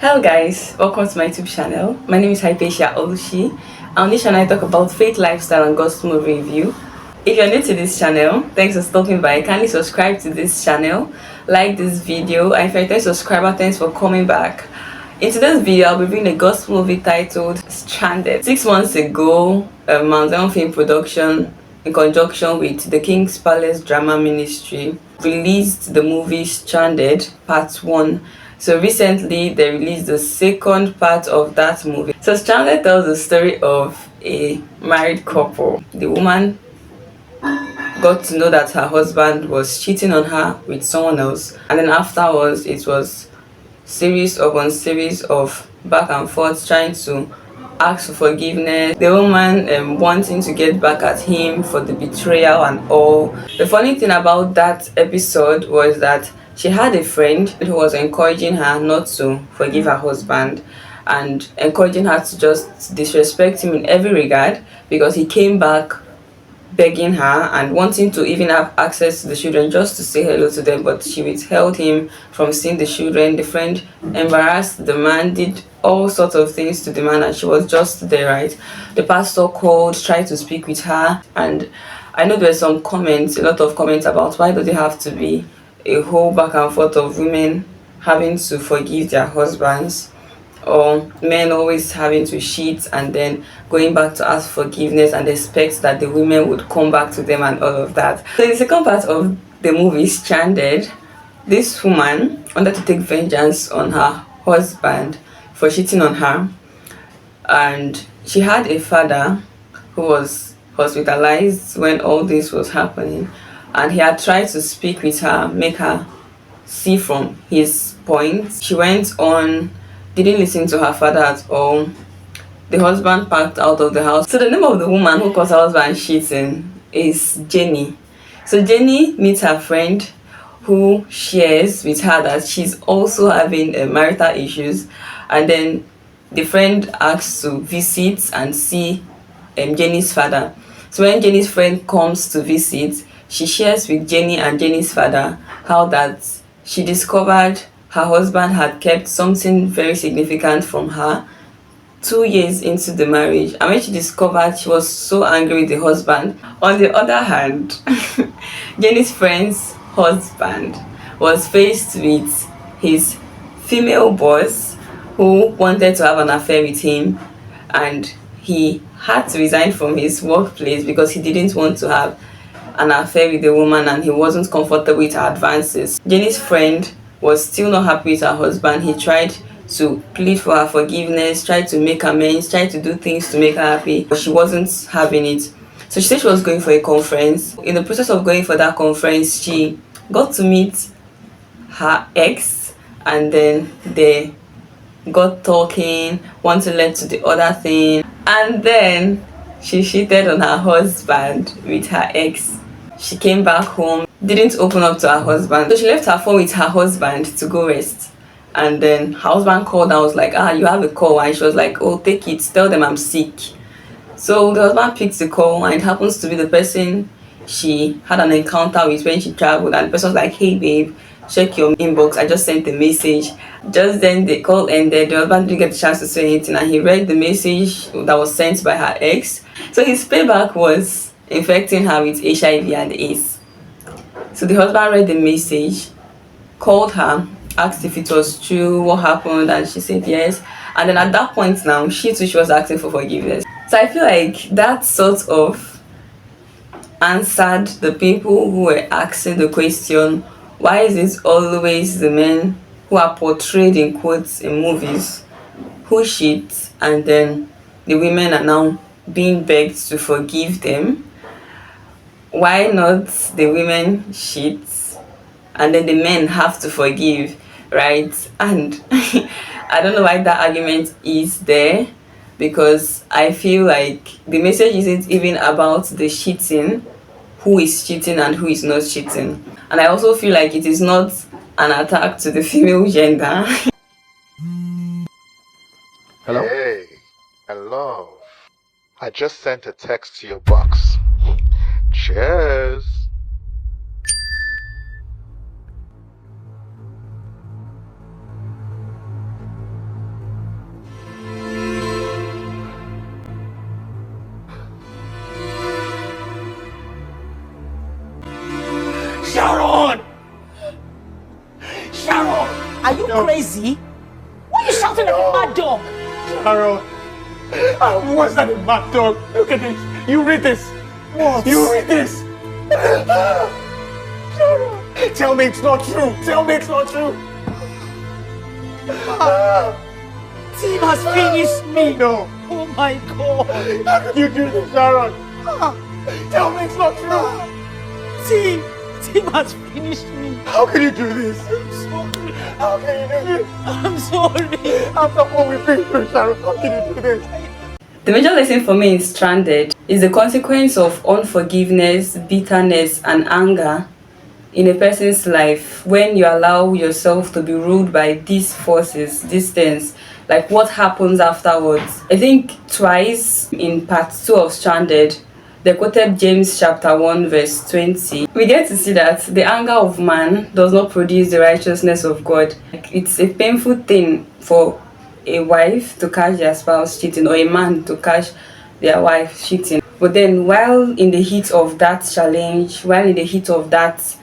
Hello guys, welcome to my YouTube channel. My name is Hypatia Olushi. On this channel I talk about faith, lifestyle and gospel movie review. If you're new to this channel, thanks for stopping by. Kindly subscribe to this channel, like this video, and if you're a subscriber, thanks for coming back. In today's video, I'll be reviewing a gospel movie titled Stranded. 6 months ago, Mount Zion Film Production, in conjunction with the King's Palace Drama Ministry, released the movie Stranded Part 1. So recently they released the second part of that movie. So Stranded tells the story of a married couple. The woman got to know that her husband was cheating on her with someone else, and then afterwards it was series upon series of back and forth trying to ask for forgiveness. The woman wanting to get back at him for the betrayal and all. The funny thing about that episode was that she had a friend who was encouraging her not to forgive her husband and encouraging her to just disrespect him in every regard because he came back begging her and wanting to even have access to the children just to say hello to them, but she withheld him from seeing the children. The friend embarrassed the man, did all sorts of things to the man, and she was just there, right? The pastor called, tried to speak with her, and I know there's some comments, a lot of comments about why does it have to be a whole back and forth of women having to forgive their husbands, or men always having to cheat and then going back to ask forgiveness and expect that the women would come back to them and all of that. So in the second part of the movie Stranded, this woman wanted to take vengeance on her husband for cheating on her, and she had a father who was hospitalized when all this was happening, and he had tried to speak with her, make her see from his point. She went on, didn't listen to her father at all. The husband packed out of the house. So the name of the woman who caused her husband cheating is Jenny. So Jenny meets her friend who shares with her that she's also having marital issues, and then the friend asks to visit and see Jenny's father. So when Jenny's friend comes to visit, she shares with Jenny and Jenny's father how that she discovered her husband had kept something very significant from her 2 years into the marriage, and when she discovered, she was so angry with the husband. On the other hand, Jenny's friend's husband was faced with his female boss who wanted to have an affair with him, and he had to resign from his workplace because he didn't want to have an affair with the woman and he wasn't comfortable with her advances. Jenny's friend was still not happy with her husband. He tried to plead for her forgiveness, tried to make amends, tried to do things to make her happy, but she wasn't having it. So she said she was going for a conference. In the process of going for that conference, she got to meet her ex, and then they got talking, one thing led to the other thing, and then she cheated on her husband with her ex. She came back home, didn't open up to her husband, so she left her phone with her husband to go rest. And then her husband called and was like, you have a call, and she was like, oh, take it, tell them I'm sick. So the husband picks the call, and it happens to be the person she had an encounter with when she traveled, and the person was like, hey babe, check your inbox, I just sent a message. Just then the call ended, the husband didn't get the chance to say anything, and he read the message that was sent by her ex. So his payback was infecting her with HIV and AIDS. So the husband read the message, called her, asked if it was true, what happened, and she said yes. And then at that point now, she was asking for forgiveness. So I feel like that sort of answered the people who were asking the question, why is it always the men who are portrayed in quotes in movies who cheat, and then the women are now being begged to forgive them? Why not the women cheat and then the men have to forgive, right? And I don't know why that argument is there, because I feel like the message isn't even about the cheating, who is cheating and who is not cheating. And I also feel like it is not an attack to the female gender. Hello? Hey, hello. I just sent a text to your box. Cheers. crazy? Why are you shouting like a mad dog? Sharon, I'm worse than a mad dog. Look at this. You read this. What? You read this. Sharon, tell me it's not true. Tell me it's not true. Tim has finished me. No. Oh my God. How could you do this, Sharon? Tell me it's not true. Tim has finished me. How can you do this? I'm sorry. How can you do this? I'm sorry. After what we've been through, Sharon, how can you do this? The major lesson for me in Stranded is the consequence of unforgiveness, bitterness, and anger in a person's life when you allow yourself to be ruled by these forces, these things. Like what happens afterwards. I think twice in part 2 of Stranded, they quoted James chapter 1 verse 20. We get to see that the anger of man does not produce the righteousness of God. It's a painful thing for a wife to catch their spouse cheating, or a man to catch their wife cheating. But then while in the heat of that challenge, while in the heat of that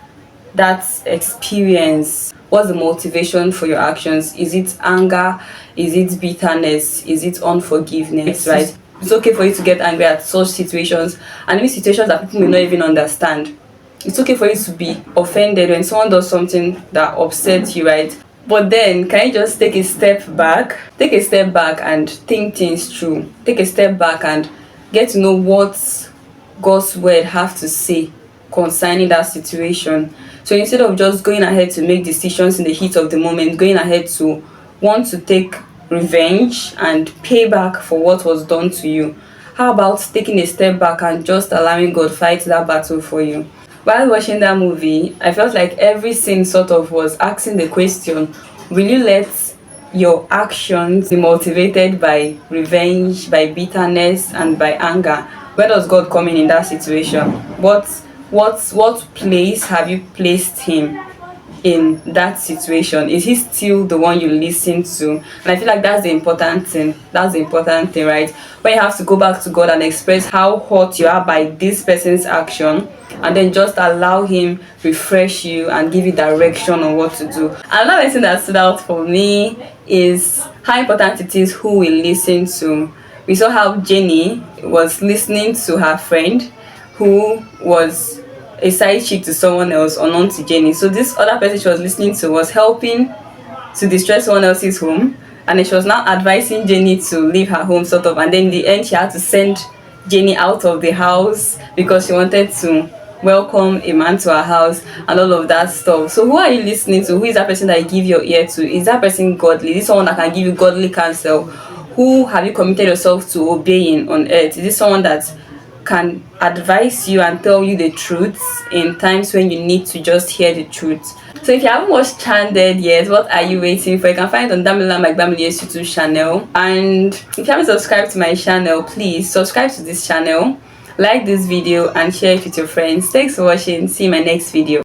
experience, what's the motivation for your actions? Is it anger? Is it bitterness? Is it unforgiveness? Right? It's okay for you to get angry at such situations, and in situations that people may not even understand. It's okay for you to be offended when someone does something that upsets you, right? But then, can you just take a step back? Take a step back and think things through. Take a step back and get to know what God's word have to say concerning that situation. So instead of just going ahead to make decisions in the heat of the moment, going ahead to want to take revenge and pay back for what was done to you, how about taking a step back and just allowing God fight that battle for you? While watching that movie, I felt like every scene sort of was asking the question, will you let your actions be motivated by revenge, by bitterness, and by anger? Where does God come in that situation? What place have you placed him in that situation? Is he still the one you listen to? And I feel like that's the important thing. That's the important thing, right? When you have to go back to God and express how hurt you are by this person's action, and then just allow him refresh you and give you direction on what to do. Another thing that stood out for me is how important it is who we listen to. We saw how Jenny was listening to her friend who was a side chick to someone else, unknown to Jenny. So this other person she was listening to was helping to destroy someone else's home, and then she was now advising Jenny to leave her home sort of, and then in the end she had to send Jenny out of the house because she wanted to welcome a man to her house and all of that stuff. So who are you listening to? Who is that person that you give your ear to? Is that person godly? Is this someone that can give you godly counsel? Who have you committed yourself to obeying on earth? Is this someone that can advise you and tell you the truth in times when you need to just hear the truth? So if you haven't watched Stranded yet, what are you waiting for? You can find it on Damila Magbamile's YouTube channel. And if you haven't subscribed to my channel, please subscribe to this channel, like this video, and share it with your friends. Thanks for watching. See you in my next video.